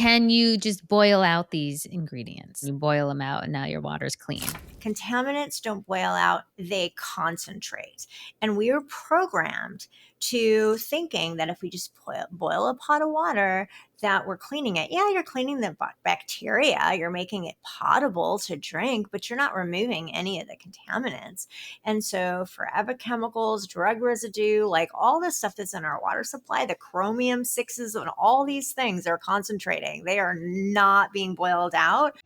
Can you just boil out these ingredients? You boil them out and now your water's clean. Contaminants don't boil out, they concentrate. And we are programmed to thinking that if we just boil a pot of water, that we're cleaning it. Yeah, you're cleaning the bacteria, you're making it potable to drink, but you're not removing any of the contaminants. And so forever chemicals, drug residue, like all the stuff that's in our water supply, the chromium sixes and all these things are concentrating. They are not being boiled out.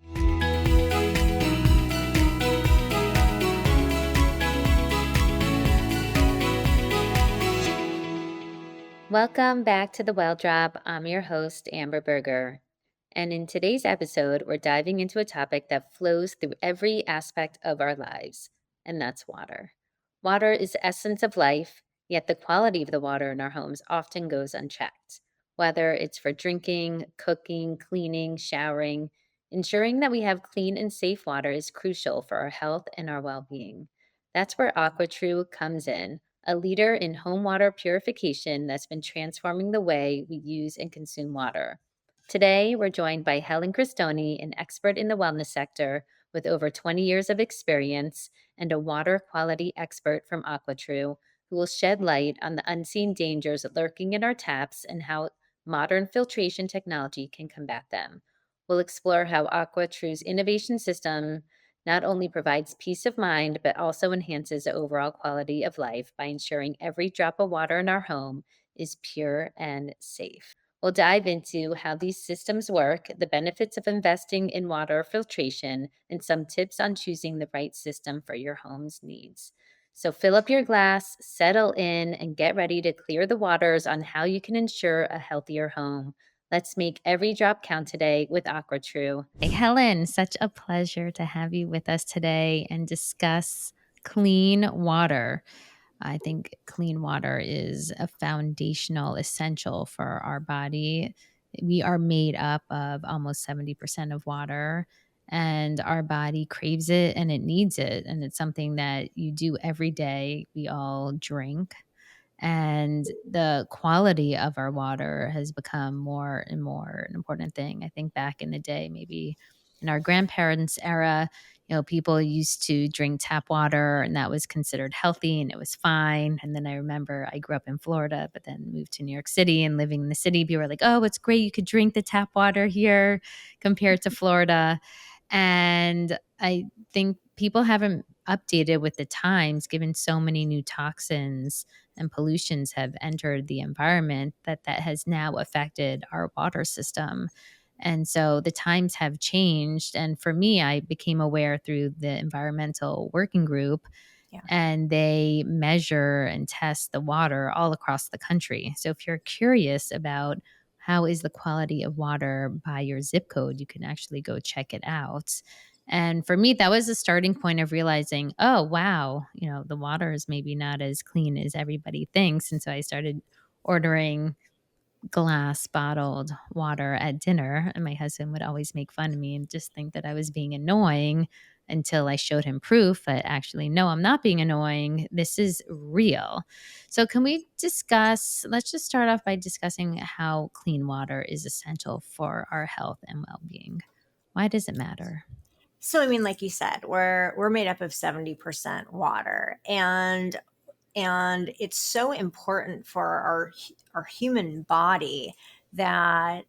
Welcome back to The Well Drop. I'm your host, Amber Berger. And in today's episode, we're diving into a topic that flows through every aspect of our lives, and that's water. Water is the essence of life, yet the quality of the water in our homes often goes unchecked. Whether it's for drinking, cooking, cleaning, showering, ensuring that we have clean and safe water is crucial for our health and our well-being. That's where AquaTru comes in, a leader in home water purification that's been transforming the way we use and consume water. Today, we're joined by Helen Christoni, an expert in the wellness sector with over 20 years of experience and a water quality expert from AquaTru, who will shed light on the unseen dangers lurking in our taps and how modern filtration technology can combat them. We'll explore how AquaTru's innovation system not only provides peace of mind, but also enhances the overall quality of life by ensuring every drop of water in our home is pure and safe. We'll dive into how these systems work, the benefits of investing in water filtration, and some tips on choosing the right system for your home's needs. So fill up your glass, settle in, and get ready to clear the waters on how you can ensure a healthier home. Let's make every drop count today with AquaTru. Hey, Helen, such a pleasure to have you with us today and discuss clean water. I think clean water is a foundational essential for our body. We are made up of almost 70% of water, and our body craves it and it needs it. And it's something that you do every day. We all drink, and the quality of our water has become more and more an important thing. I think back in the day, maybe in our grandparents' era, people used to drink tap water and that was considered healthy and it was fine. And then I remember I grew up in Florida, but then moved to New York City, and living in the city, people were like, oh, it's great. You could drink the tap water here compared to Florida. And I think people haven't updated with the times, given so many new toxins and pollutions have entered the environment that has now affected our water system. And so the times have changed. And for me, I became aware through the environmental working group. Yeah. And they measure and test the water all across the country. So if you're curious about how is the quality of water by your zip code, you can actually go check it out. And for me, that was the starting point of realizing, oh, wow, the water is maybe not as clean as everybody thinks. And so I started ordering glass bottled water at dinner. And my husband would always make fun of me and just think that I was being annoying until I showed him proof that actually, no, I'm not being annoying. This is real. So can we let's just start off by discussing how clean water is essential for our health and well-being. Why does it matter? So, I mean, like you said, we're made up of 70% water, and it's so important for our human body that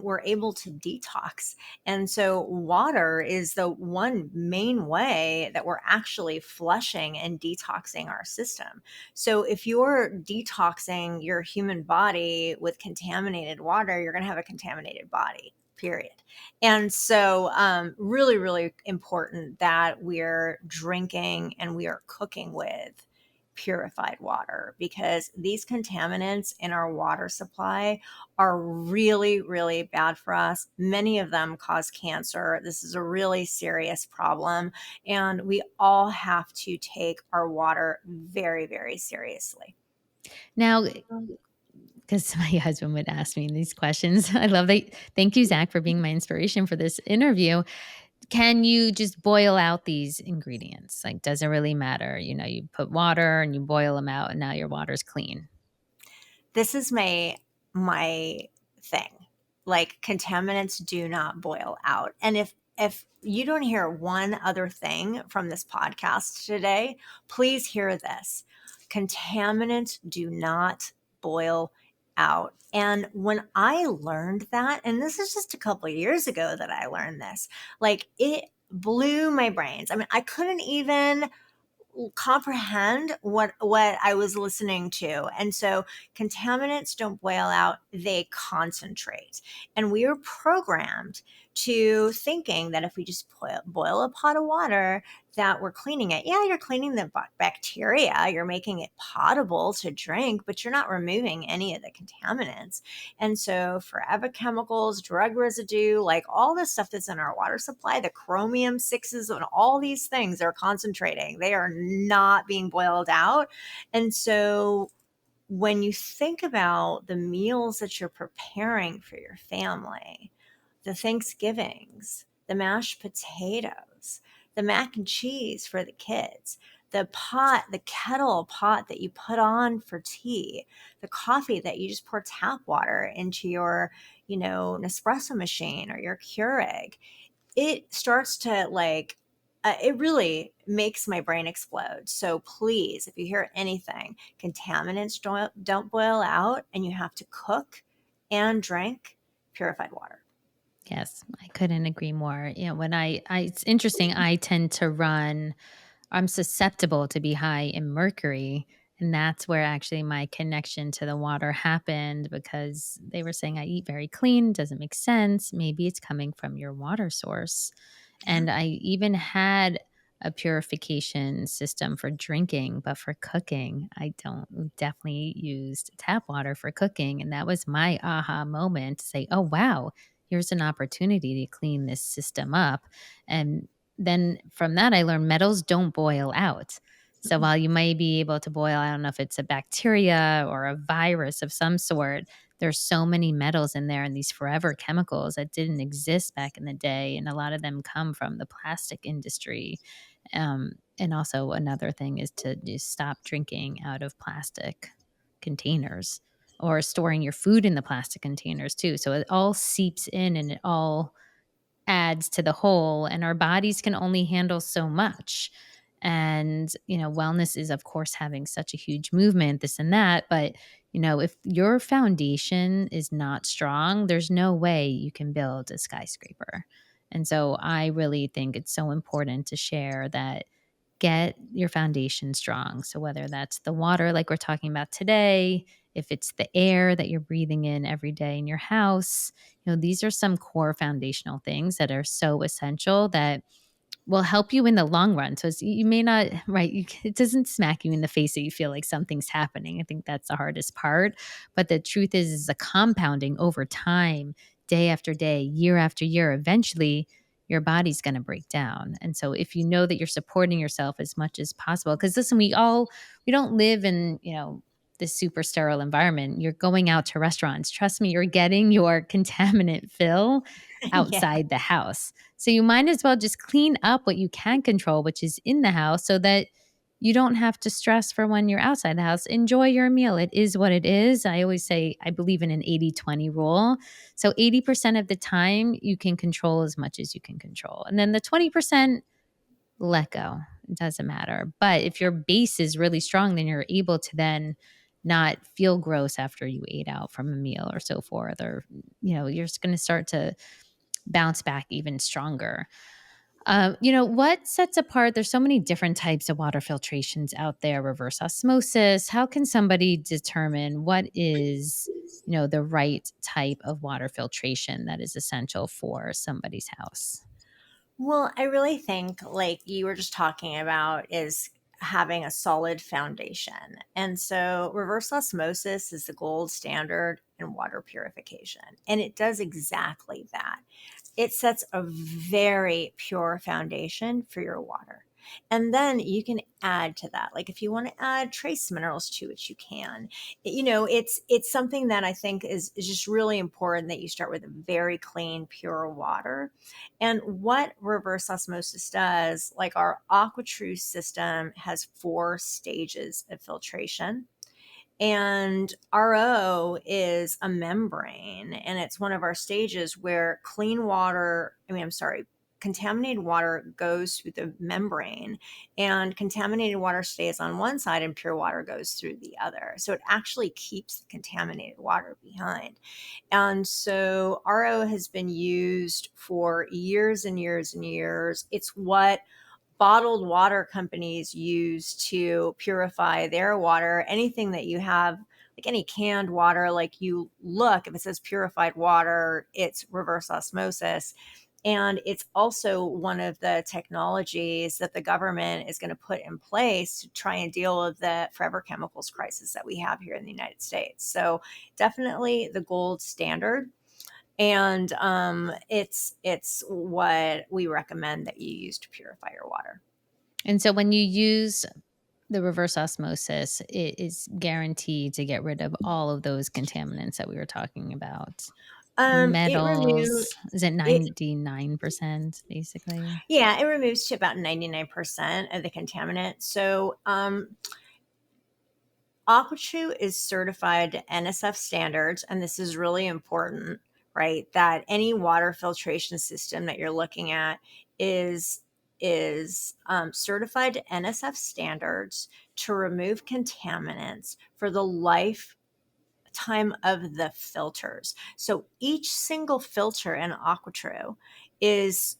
we're able to detox. And so water is the one main way that we're actually flushing and detoxing our system. So if you're detoxing your human body with contaminated water, you're going to have a contaminated body. Period. And so really, really important that we're drinking and we are cooking with purified water, because these contaminants in our water supply are really, really bad for us. Many of them cause cancer. This is a really serious problem, and we all have to take our water very, very seriously. Now, because my husband would ask me these questions. I love that. Thank you, Zach, for being my inspiration for this interview. Can you just boil out these ingredients? Like, does it really matter? You put water and you boil them out and now your water's clean. This is my thing. like contaminants do not boil out. And if you don't hear one other thing from this podcast today, please hear this. Contaminants do not boil out. And when I learned that, and this is just a couple of years ago that I learned this, like it blew my brains. I mean, I couldn't even comprehend what I was listening to. And so contaminants don't boil out, they concentrate. And we are programmed to thinking that if we just boil a pot of water that we're cleaning it. Yeah, you're cleaning the bacteria, you're making it potable to drink, but you're not removing any of the contaminants. And so forever chemicals, drug residue, like all the stuff that's in our water supply, the chromium sixes and all these things are concentrating. They are not being boiled out. And so when you think about the meals that you're preparing for your family, the Thanksgivings, the mashed potatoes, the mac and cheese for the kids, the kettle pot that you put on for tea, the coffee that you just pour tap water into your, Nespresso machine or your Keurig, it starts to it really makes my brain explode. So please, if you hear anything, contaminants don't boil out, and you have to cook and drink purified water. Yes, I couldn't agree more. When it's interesting, I tend to run, I'm susceptible to be high in mercury. And that's where actually my connection to the water happened, because they were saying I eat very clean, doesn't make sense. Maybe it's coming from your water source. Yeah. And I even had a purification system for drinking, but for cooking, I don't. We definitely used tap water for cooking. And that was my aha moment to say, oh, wow, here's an opportunity to clean this system up. And then from that, I learned metals don't boil out. So while you might be able to boil, I don't know if it's a bacteria or a virus of some sort, there's so many metals in there and these forever chemicals that didn't exist back in the day. And a lot of them come from the plastic industry. And also another thing is to just stop drinking out of plastic containers or storing your food in the plastic containers too. So it all seeps in and it all adds to the whole, and our bodies can only handle so much. And wellness is of course having such a huge movement, this and that, but if your foundation is not strong, there's no way you can build a skyscraper. And so I really think it's so important to share that, get your foundation strong. So whether that's the water like we're talking about today, if it's the air that you're breathing in every day in your house, these are some core foundational things that are so essential that will help you in the long run. So you may not, right? It doesn't smack you in the face that you feel like something's happening. I think that's the hardest part. But the truth is a compounding over time, day after day, year after year. Eventually, your body's going to break down. And so if you know that you're supporting yourself as much as possible, because listen, we don't live in, this super sterile environment. You're going out to restaurants. Trust me, you're getting your contaminant fill Yeah. outside the house. So you might as well just clean up what you can control, which is in the house, so that you don't have to stress for when you're outside the house. Enjoy your meal. It is what it is. I always say I believe in an 80-20 rule. So 80% of the time you can control as much as you can control. And then the 20%, let go. It doesn't matter. But if your base is really strong, then you're able to then not feel gross after you ate out from a meal or so forth. Or, you're just going to start to bounce back even stronger. What sets apart? There's so many different types of water filtrations out there, reverse osmosis. How can somebody determine what is, the right type of water filtration that is essential for somebody's house? Well, I really think, like you were just talking about, is having a solid foundation. And so reverse osmosis is the gold standard in water purification. And it does exactly that. It sets a very pure foundation for your water. And then you can add to that. Like if you want to add trace minerals to it, you can. It's something that I think is just really important, that you start with a very clean, pure water. And what reverse osmosis does, like our AquaTru system has 4 stages of filtration. And RO is a membrane, and it's one of our stages where contaminated water goes through the membrane, and contaminated water stays on one side and pure water goes through the other. So it actually keeps the contaminated water behind. And so RO has been used for years and years and years. It's what bottled water companies use to purify their water. Anything that you have, like any canned water, like you look, if it says purified water, it's reverse osmosis. And it's also one of the technologies that the government is going to put in place to try and deal with the forever chemicals crisis that we have here in the United States. So definitely the gold standard. And it's what we recommend that you use to purify your water. And so when you use the reverse osmosis, it is guaranteed to get rid of all of those contaminants that we were talking about. It removes Metals, is it it. 99% basically? Yeah, it removes to about 99% of the contaminant. So AquaTru is certified to NSF standards, and this is really important, right? That any water filtration system that you're looking at is certified to NSF standards to remove contaminants for the lifetime of the filters. So each single filter in AquaTru has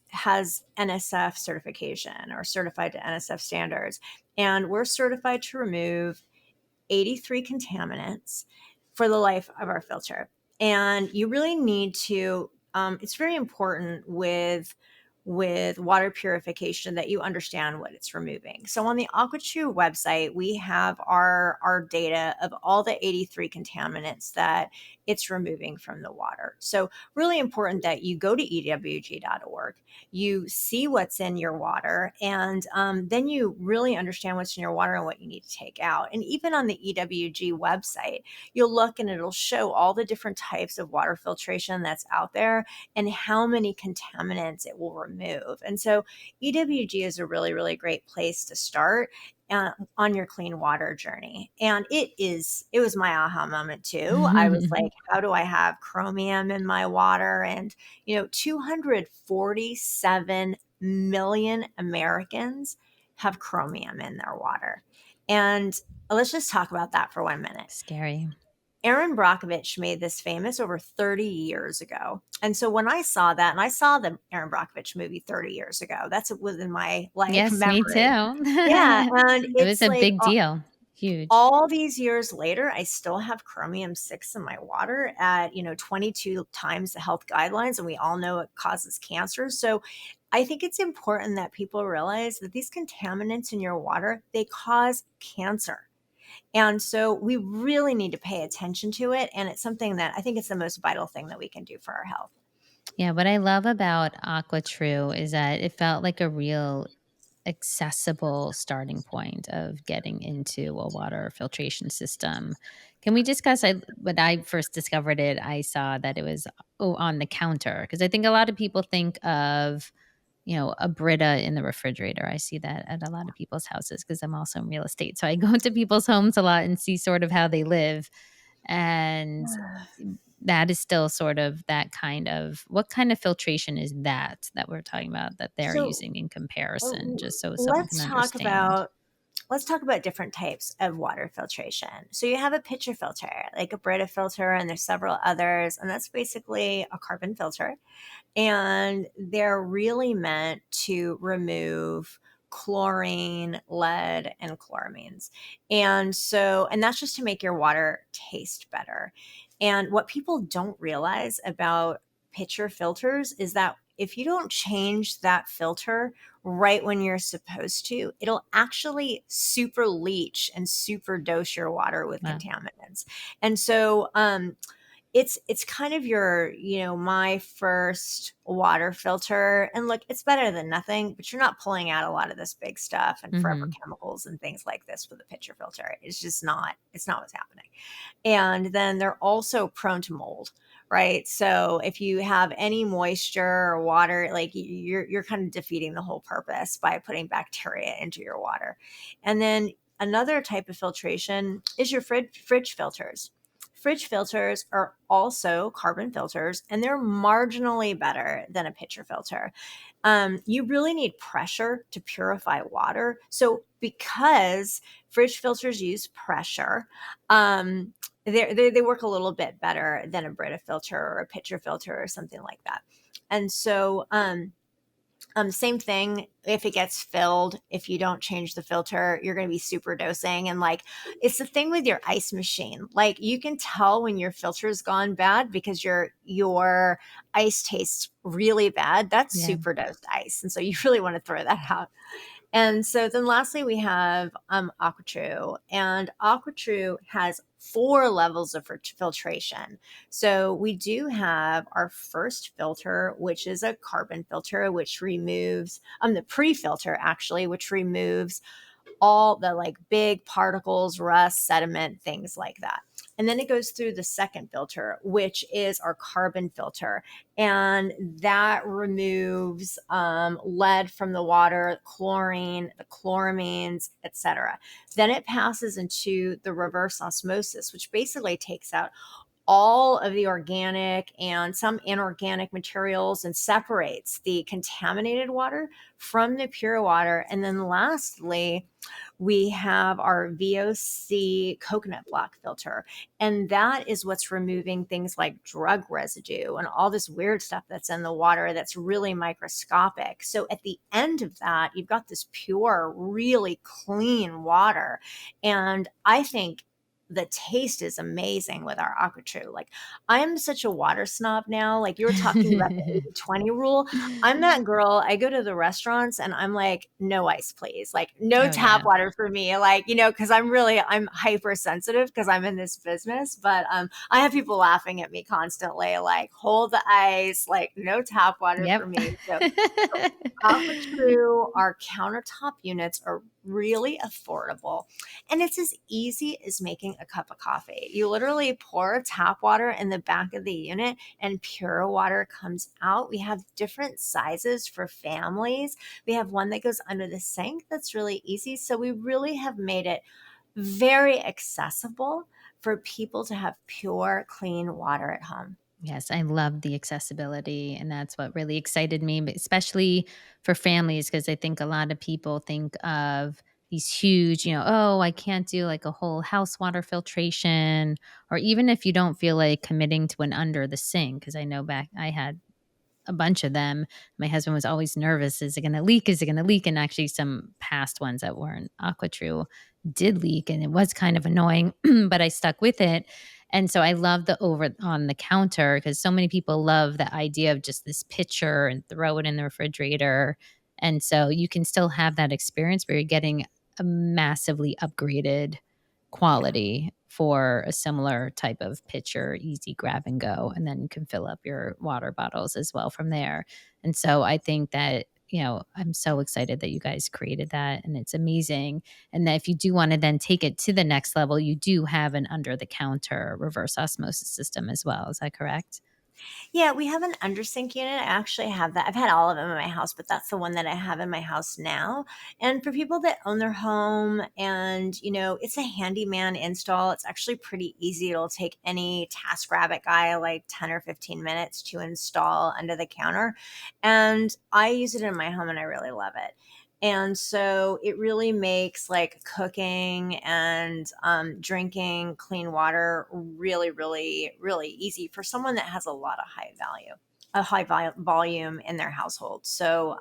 NSF certification or certified to NSF standards, and we're certified to remove 83 contaminants for the life of our filter. And you really need to, it's very important with water purification that you understand what it's removing. So on the AquaTru website, we have our data of all the 83 contaminants that it's removing from the water. So really important that you go to ewg.org, you see what's in your water, and then you really understand what's in your water and what you need to take out. And even on the EWG website, you'll look and it'll show all the different types of water filtration that's out there and how many contaminants it will remove. And so EWG is a really, really great place to start on your clean water journey. And it was my aha moment too. I was like, how do I have chromium in my water? And 247 million Americans have chromium in their water. And let's just talk about that for 1 minute. Scary. Aaron Brockovich made this famous over 30 years ago. And so when I saw that, and I saw the Aaron Brockovich movie 30 years ago, that's within my Yes, me too. memory. Yeah. And It was it's a like big deal. Huge. all these years later, I still have chromium 6 in my water at, 22 times the health guidelines. And we all know it causes cancer. So I think it's important that people realize that these contaminants in your water, they cause cancer. And so we really need to pay attention to it. And it's something that I think it's the most vital thing that we can do for our health. Yeah, what I love about AquaTru is that it felt like a real accessible starting point of getting into a water filtration system. Can we discuss when I first discovered it, I saw that it was on the counter because I think a lot of people think of, a Brita in the refrigerator. I see that at a lot of people's houses because I'm also in real estate. So I go into people's homes a lot and see sort of how they live. And that is still sort of that kind of what kind of filtration is that we're talking about that they're So using in comparison, just so someone can let's talk understand? about let's talk about different types of water filtration. So you have a pitcher filter, like a Brita filter, and there's several others, and that's basically a carbon filter. And they're really meant to remove chlorine, lead, and chloramines. And that's just to make your water taste better. And what people don't realize about pitcher filters is that if you don't change that filter right when you're supposed to, it'll actually super leach and super dose your water with Wow. contaminants. And so, it's kind of my first water filter, and look, it's better than nothing, but you're not pulling out a lot of this big stuff and forever Mhm. chemicals and things like this with a pitcher filter. It's not what's happening. And then they're also prone to mold, right? So if you have any moisture or water, like you're kind of defeating the whole purpose by putting bacteria into your water. And then another type of filtration is your fridge filters. Fridge filters are also carbon filters, and they're marginally better than a pitcher filter. You really need pressure to purify water. So, because fridge filters use pressure, they work a little bit better than a Brita filter or a pitcher filter or something like that. And so, same thing if it gets filled. If you don't change the filter, you're going to be super dosing. And like, it's the thing with your ice machine. Like, you can tell when your filter's gone bad because your ice tastes really bad. That's Yeah. super dosed ice. And so you really want to throw that out. And so then lastly, we have AquaTru. And AquaTru has 4 levels of filtration. So we do have our first filter, which is a carbon filter, which removes the pre-filter actually, which removes all the like big particles, rust, sediment, things like that. And then it goes through the second filter, which is our carbon filter. And that removes lead from the water, chlorine, the chloramines, etc. Then it passes into the reverse osmosis, which basically takes out all of the organic and some inorganic materials and separates the contaminated water from the pure water. And then lastly, we have our VOC coconut block filter. And that is what's removing things like drug residue and all this weird stuff that's in the water that's really microscopic. So at the end of that, you've got this pure, really clean water. And I think the taste is amazing with our AquaTru. Like, I'm such a water snob now. Like, you were talking about the 80/20 rule. I'm that girl. I go to the restaurants and I'm like, no ice, please. Like, no Oh, tap yeah. water for me. Like, because I'm hypersensitive because I'm in this business. But I have people laughing at me constantly, like, hold the ice, like, no tap water for Yep. me. So AquaTru, our countertop units are really affordable. And it's as easy as making a cup of coffee. You literally pour tap water in the back of the unit and pure water comes out. We have different sizes for families. We have one that goes under the sink that's really easy. So we really have made it very accessible for people to have pure, clean water at home. Yes, I love the accessibility, and that's what really excited me, but especially for families, because I think a lot of people think of these huge, oh, I can't do like a whole house water filtration, or even if you don't feel like committing to an under the sink, because I know back I had a bunch of them. My husband was always nervous. Is it going to leak? Is it going to leak? And actually, some past ones that weren't AquaTru did leak, and it was kind of annoying, but I stuck with it. And so I love the over on the counter because so many people love the idea of just this pitcher and throw it in the refrigerator. And so you can still have that experience where you're getting a massively upgraded quality for a similar type of pitcher, easy grab and go. And then you can fill up your water bottles as well from there. And so I think that, I'm so excited that you guys created that and it's amazing. And that if you do want to then take it to the next level, you do have an under the counter reverse osmosis system as well. Is that correct? Yeah, we have an undersink unit. I actually have that. I've had all of them in my house, but that's the one that I have in my house now. And for people that own their home and, it's a handyman install, it's actually pretty easy. It'll take any TaskRabbit guy like 10 or 15 minutes to install under the counter. And I use it in my home and I really love it. And so it really makes like cooking and drinking clean water really, really, really easy for someone that has a lot of volume in their household. So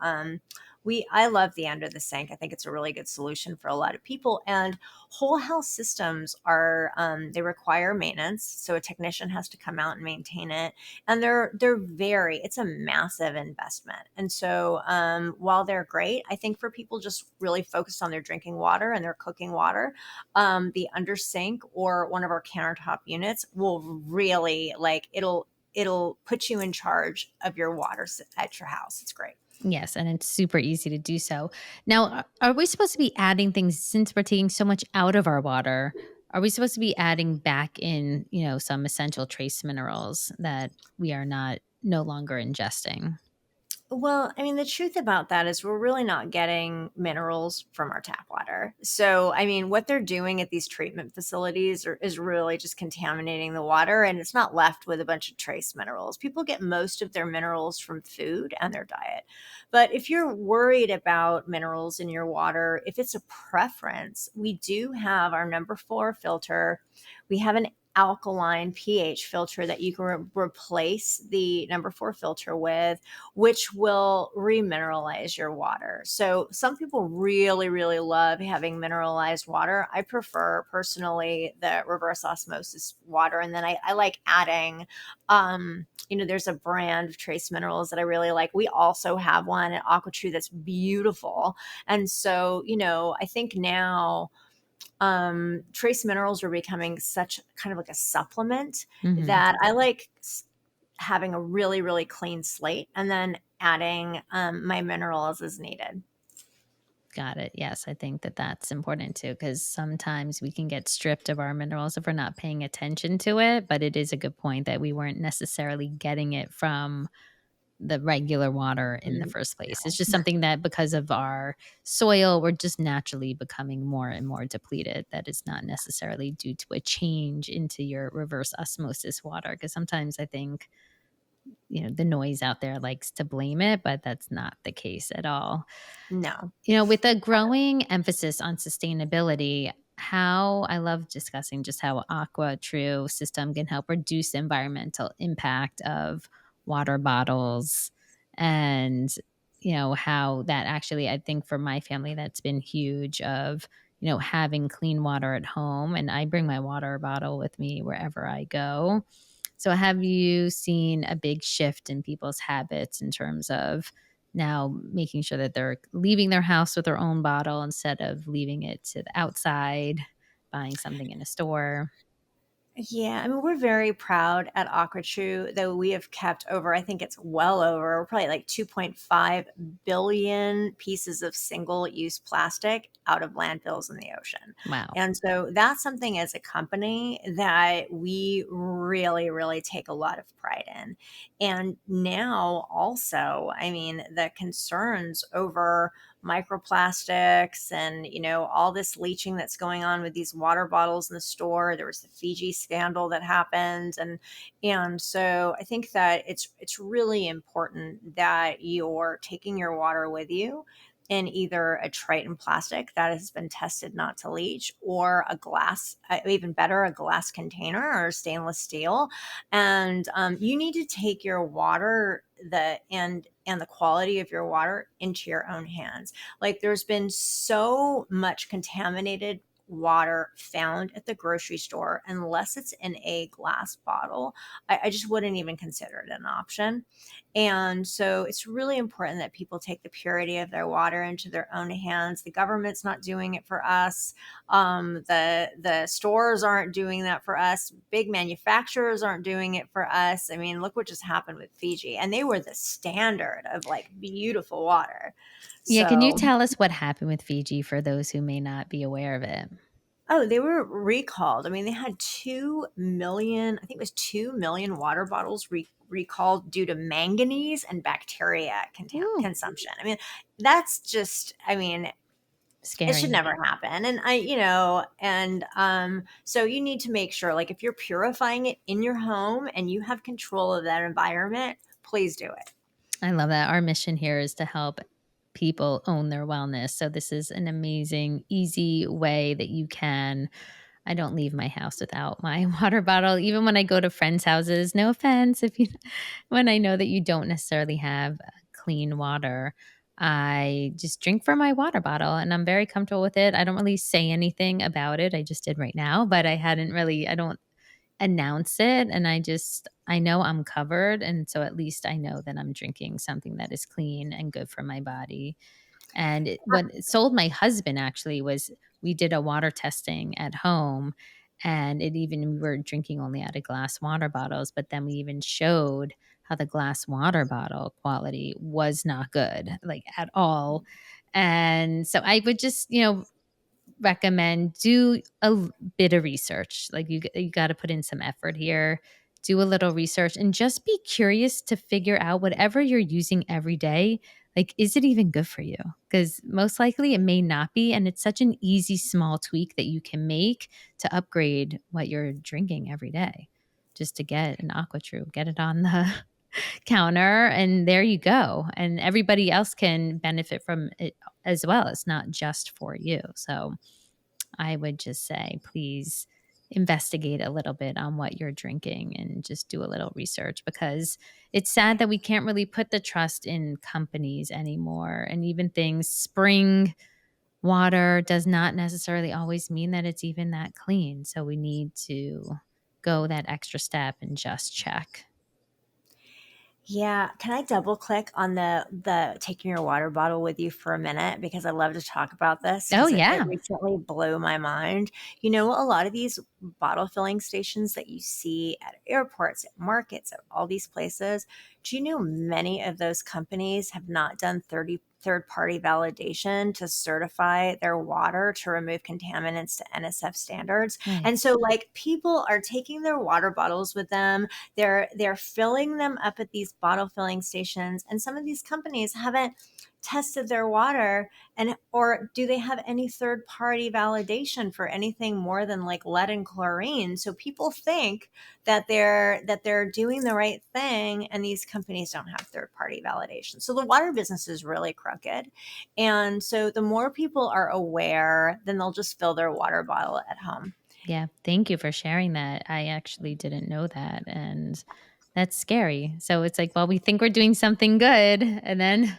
I love the under the sink. I think it's a really good solution for a lot of people. And whole house systems they require maintenance, so a technician has to come out and maintain it. And it's a massive investment. And so while they're great, I think for people just really focused on their drinking water and their cooking water, the under sink or one of our countertop units will really it'll put you in charge of your water at your house. It's great. Yes, and it's super easy to do so. Now, are we supposed to be adding things since we're taking so much out of our water? Are we supposed to be adding back in, some essential trace minerals that we are not no longer ingesting? Well, I mean, the truth about that is we're really not getting minerals from our tap water. So, I mean, what they're doing at these treatment facilities is really just contaminating the water, and it's not left with a bunch of trace minerals. People get most of their minerals from food and their diet. But if you're worried about minerals in your water, if it's a preference, we do have our number 4 filter. We have an alkaline pH filter that you can replace the number 4 filter with, which will remineralize your water. So some people really, really love having mineralized water. I prefer personally the reverse osmosis water. And then I like adding, there's a brand of trace minerals that I really like. We also have one at AquaTru that's beautiful. And so, I think now trace minerals are becoming such kind of like a supplement Hmm. that I like having a really, really clean slate and then adding my minerals as needed. Got it. Yes, I think that that's important too, because sometimes we can get stripped of our minerals if we're not paying attention to it. But it is a good point that we weren't necessarily getting it from the regular water in the Mm, first place. It's no. just something that because of our soil, we're just naturally becoming more and more depleted. That is not necessarily due to a change into your reverse osmosis water. Because sometimes I think, the noise out there likes to blame it, but that's not the case at all. No. With a growing emphasis on sustainability, how I love discussing just how AquaTru system can help reduce the environmental impact of water bottles and how that actually, I think for my family that's been huge of having clean water at home, and I bring my water bottle with me wherever I go. So have you seen a big shift in people's habits in terms of now making sure that they're leaving their house with their own bottle instead of leaving it to the outside, buying something in a store? Yeah, I mean, we're very proud at AquaTru that we have kept over, I think it's well over, we're probably like 2.5 billion pieces of single use plastic out of landfills in the ocean. Wow. And so that's something as a company that we really, really take a lot of pride in. And now also, I mean, the concerns over microplastics and all this leaching that's going on with these water bottles in the store. There was the Fiji scandal that happened, and so I think that it's really important that you're taking your water with you in either a Triton plastic that has been tested not to leach, or a glass, even better, a glass container or stainless steel. And you need to take your water, and the quality of your water, into your own hands. Like, there's been so much contaminated water found at the grocery store. Unless it's in a glass bottle, I just wouldn't even consider it an option. And so it's really important that people take the purity of their water into their own hands. The government's not doing it for us. The stores aren't doing that for us. Big manufacturers aren't doing it for us. I mean, look what just happened with Fiji, and they were the standard of like beautiful water. Yeah, can you So, tell us what happened with Fiji for those who may not be aware of it? oh, they were recalled. I mean, they had 2 million, I think it was 2 million water bottles recalled due to manganese and bacteria Ooh, consumption. I mean, that's just, I mean, it should scary. never happen. And so you need to make sure, like, if you're purifying it in your home and you have control of that environment, please do it. I love that. Our mission here is to help people own their wellness. So this is an amazing, easy way that you can. I don't leave my house without my water bottle, even when I go to friends' houses. No offense, if you, when I know that you don't necessarily have clean water, I just drink from my water bottle, and I'm very comfortable with it. I don't really say anything about it. I just did right now, but I hadn't really. I don't announce it, and I know I'm covered, and so at least I know that I'm drinking something that is clean and good for my body. And what it sold my husband actually was we did a water testing at home, and it even we were drinking only out of glass water bottles, but then we even showed how the glass water bottle quality was not good, like at all. And so I would just, recommend do a bit of research. Like you got to put in some effort here do a little research and just be curious to figure out whatever you're using every day. Like, is it even good for you? Because most likely it may not be. And it's such an easy, small tweak that you can make to upgrade what you're drinking every day. Just to get an AquaTru, get it on the counter, and there you go. And everybody else can benefit from it as well. It's not just for you. So I would just say, please investigate a little bit on what you're drinking and just do a little research, because it's sad that we can't really put the trust in companies anymore. And even things, spring water does not necessarily always mean that it's even that clean. So we need to go that extra step and just check. Yeah, can I double click on the taking your water bottle with you for a minute, because I love to talk about this Oh, because it yeah. recently blew my mind. A lot of these bottle filling stations that you see at airports, at markets, at all these places, do you know many of those companies have not done third party validation to certify their water to remove contaminants to NSF standards? Right. And so like people are taking their water bottles with them, they're filling them up at these bottle filling stations, and some of these companies haven't tested their water, and or do they have any third party validation for anything more than like lead and chlorine? So people think that they're doing the right thing, and these companies don't have third party validation. So the water business is really crooked. And so the more people are aware, then they'll just fill their water bottle at home. Yeah, thank you for sharing that. I actually didn't know that, and that's scary. So it's like, well, we think we're doing something good, and then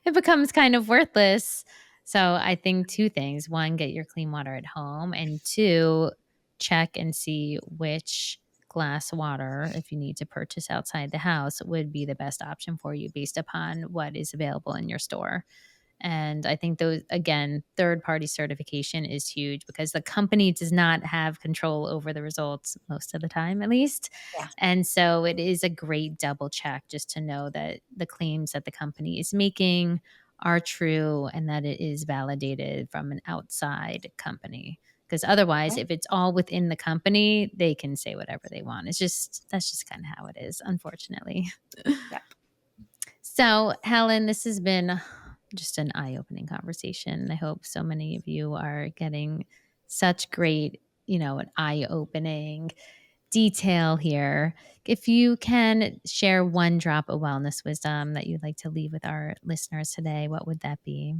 it becomes kind of worthless. So I think two things. One, get your clean water at home, and two, check and see which glass water, if you need to purchase outside the house, would be the best option for you based upon what is available in your store. And I think those, again, third party certification is huge because the company does not have control over the results most of the time, at least. Yeah. And so it is a great double check just to know that the claims that the company is making are true and that it is validated from an outside company. Because otherwise, if it's all within the company, they can say whatever they want. That's just kind of how it is, unfortunately. Yeah. So, Helen, this has been just an eye opening conversation. I hope so many of you are getting such great, an eye opening detail here. If you can share one drop of wellness wisdom that you'd like to leave with our listeners today, what would that be?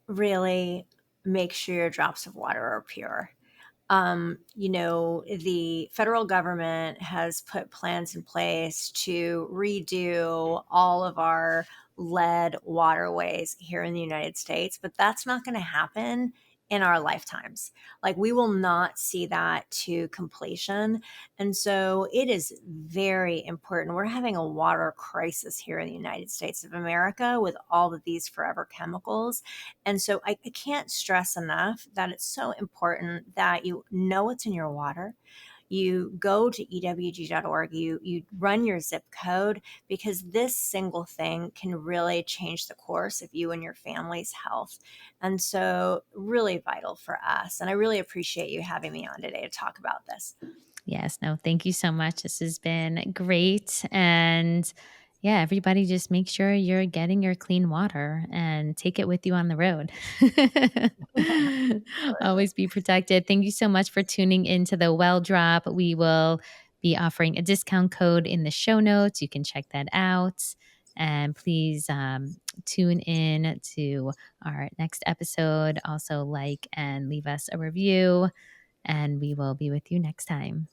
Really make sure your drops of water are pure. The federal government has put plans in place to redo all of our lead waterways here in the United States, but that's not going to happen in our lifetimes. Like, we will not see that to completion. And so it is very important. We're having a water crisis here in the United States of America with all of these forever chemicals. And so I can't stress enough that it's so important that you know what's in your water. You go to ewg.org, you run your zip code, because this single thing can really change the course of you and your family's health. And so, really vital for us. And I really appreciate you having me on today to talk about this. Yes, no, thank you so much. This has been great. And yeah, everybody just make sure you're getting your clean water and take it with you on the road. Absolutely. Always be protected. Thank you so much for tuning into the Well Drop. We will be offering a discount code in the show notes. You can check that out. And please tune in to our next episode. Also, like and leave us a review, and we will be with you next time.